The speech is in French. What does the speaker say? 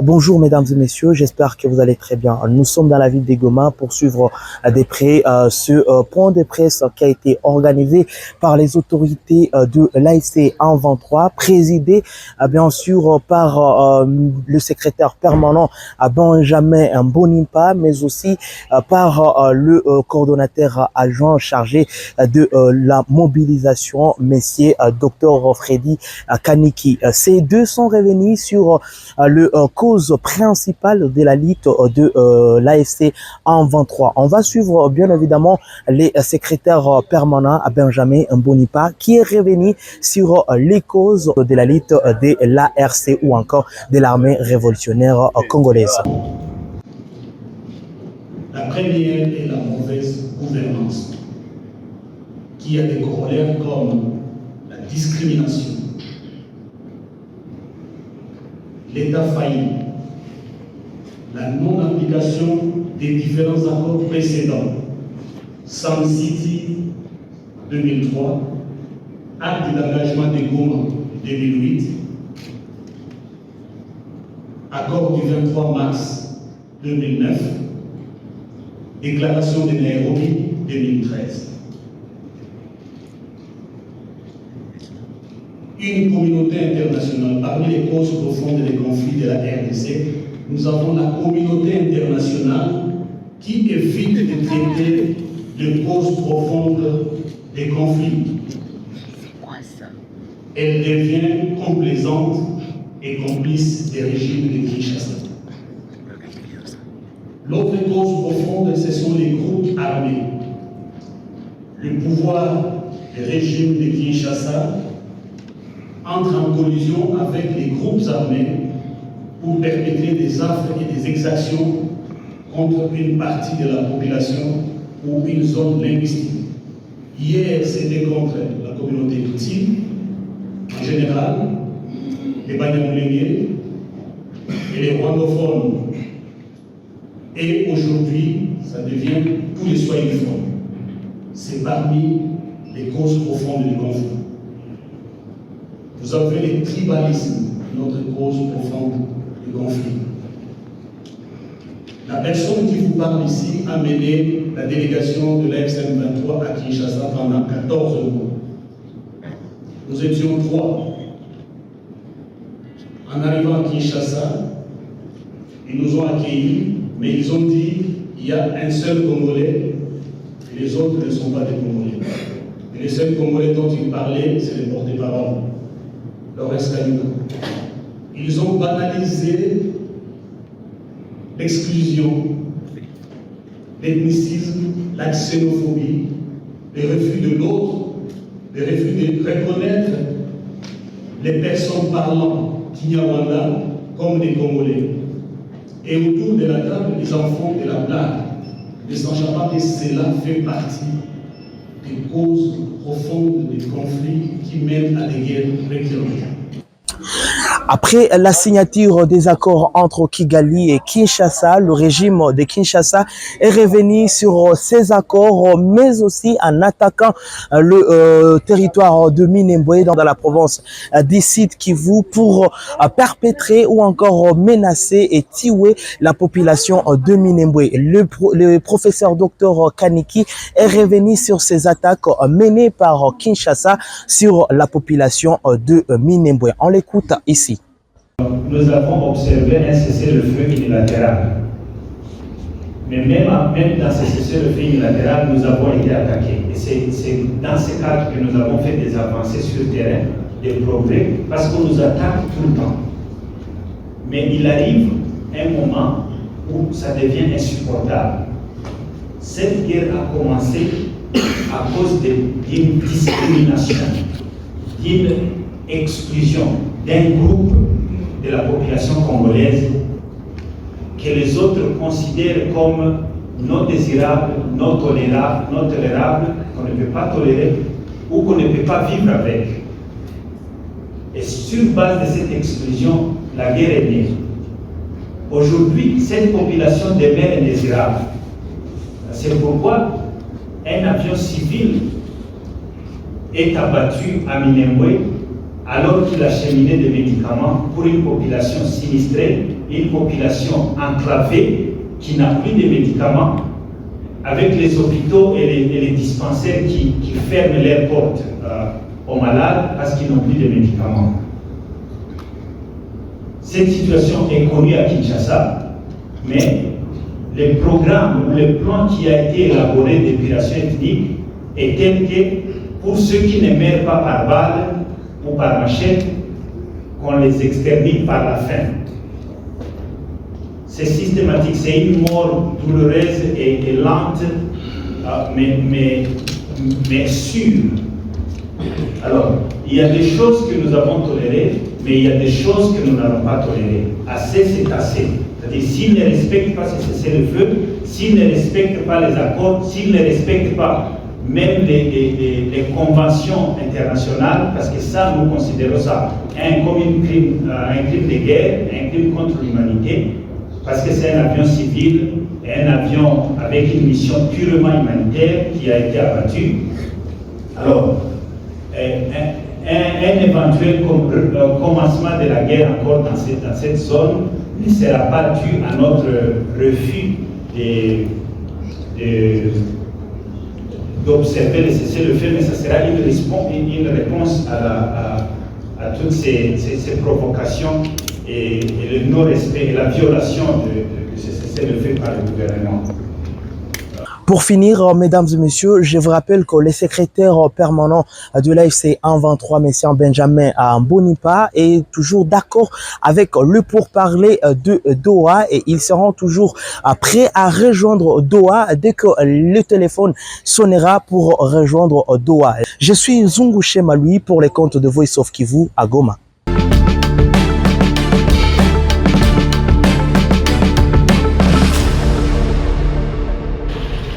Bonjour mesdames et messieurs, j'espère que vous allez très bien. Nous sommes dans la ville de Goma pour suivre de près ce point de presse qui a été organisé par les autorités de l'AFC en 23, présidé bien sûr par le secrétaire permanent Benjamin Mbonimpa, mais aussi par le coordonnateur adjoint chargé de la mobilisation, messieurs Dr Freddy Kaniki. Ces deux sont revenus sur le cause principale de la lutte de l'AFC en 23. On va suivre bien évidemment les secrétaires permanents à Benjamin Mbonipa qui est revenu sur les causes de la lutte de l'ARC ou encore de l'armée révolutionnaire congolaise. La première est la mauvaise gouvernance, qui a des corollaires comme la discrimination, l'État failli, la non-application des différents accords précédents, Sun City 2003, acte d'engagement de Goma 2008, accord du 23 mars 2009, déclaration de Nairobi 2013. Une communauté internationale. Parmi les causes profondes des conflits de la RDC, nous avons la communauté internationale qui évite de traiter les causes profondes des conflits. Elle devient complaisante et complice des régimes de Kinshasa. L'autre cause profonde, ce sont les groupes armés. Le pouvoir des régimes de Kinshasa entre en collision avec les groupes armés pour perpétrer des affres et des exactions contre une partie de la population ou une zone linguistique. Hier, c'était contre la communauté Tutsi, en général, les Banyamulenge et les rwandophones. Et aujourd'hui, ça devient tous les swahilophones. C'est parmi les causes profondes du conflit. Vous avez les tribalismes, notre cause profonde du conflit. La personne qui vous parle ici a mené la délégation de l'AFCM 23 à Kinshasa pendant 14 mois. Nous étions 3. En arrivant à Kinshasa, ils nous ont accueillis, mais ils ont dit qu'il y a un seul Congolais et les autres ne sont pas des Congolais. Et les seuls Congolais dont ils parlaient, c'est les porte-parole. Ils ont banalisé l'exclusion, l'ethnicisme, la xénophobie, le refus de l'autre, le refus de reconnaître les personnes parlant Kinyarwanda comme des Congolais. Et autour de la table, les enfants de la blague, ne sachant pas que cela fait partie des causes profondes des conflits qui mènent à des guerres récurrentes. Après la signature des accords entre Kigali et Kinshasa, le régime de Kinshasa est revenu sur ces accords, mais aussi en attaquant le territoire de Minembwe dans la province du Sud Kivu pour perpétrer ou encore menacer et tuer la population de Minembwe. Le professeur Dr Kaniki est revenu sur ces attaques menées par Kinshasa sur la population de Minembwe. On l'écoute ici. Nous avons observé un cessez-le-feu unilatéral. Mais même dans ce cessez-le-feu unilatéral, nous avons été attaqués. Et c'est dans ce cadre que nous avons fait des avancées sur le terrain, des progrès, parce qu'on nous attaque tout le temps. Mais il arrive un moment où ça devient insupportable. Cette guerre a commencé à cause d'une discrimination, d'une exclusion d'un groupe de la population congolaise que les autres considèrent comme non désirables, non tolérables, qu'on ne peut pas tolérer ou qu'on ne peut pas vivre avec. Et sur base de cette exclusion, la guerre est née. Aujourd'hui, cette population demeure indésirable. C'est pourquoi un avion civil est abattu à Minembwe alors qu'il acheminait des médicaments pour une population sinistrée une population enclavée qui n'a plus de médicaments, avec les hôpitaux et les dispensaires qui ferment leurs portes aux malades parce qu'ils n'ont plus de médicaments. Cette situation est connue à Kinshasa, mais le programme ou le plan qui a été élaboré d'épuration ethnique est tel que pour ceux qui ne meurent pas par balle ou par machette, qu'on les extermine par la faim. C'est systématique, c'est une mort douloureuse et lente, mais sûre. Alors, il y a des choses que nous avons tolérées, mais il y a des choses que nous n'allons pas tolérer. Assez, c'est assez. C'est-à-dire, s'ils ne respectent pas ce cessez-le-feu, s'ils ne respectent pas les accords, s'ils ne respectent pas même les conventions internationales, parce que ça, nous considérons ça comme un crime de guerre, un crime contre l'humanité, parce que c'est un avion civil, un avion avec une mission purement humanitaire qui a été abattu. Alors, un éventuel commencement de la guerre encore dans cette zone ne sera pas dû à notre refus d'observer le cessez-le-feu, mais ça sera une réponse à toutes ces provocations et le non-respect et la violation de ce cessez-le-feu par le gouvernement. Pour finir, mesdames et messieurs, je vous rappelle que le secrétaire permanent de l'AFC 123, M. Benjamin Mbonipa, est toujours d'accord avec le pourparler de Doha et ils seront toujours prêts à rejoindre Doha dès que le téléphone sonnera pour rejoindre Doha. Je suis Zungu Chema, lui, pour les comptes de Voice of Kivu à Goma.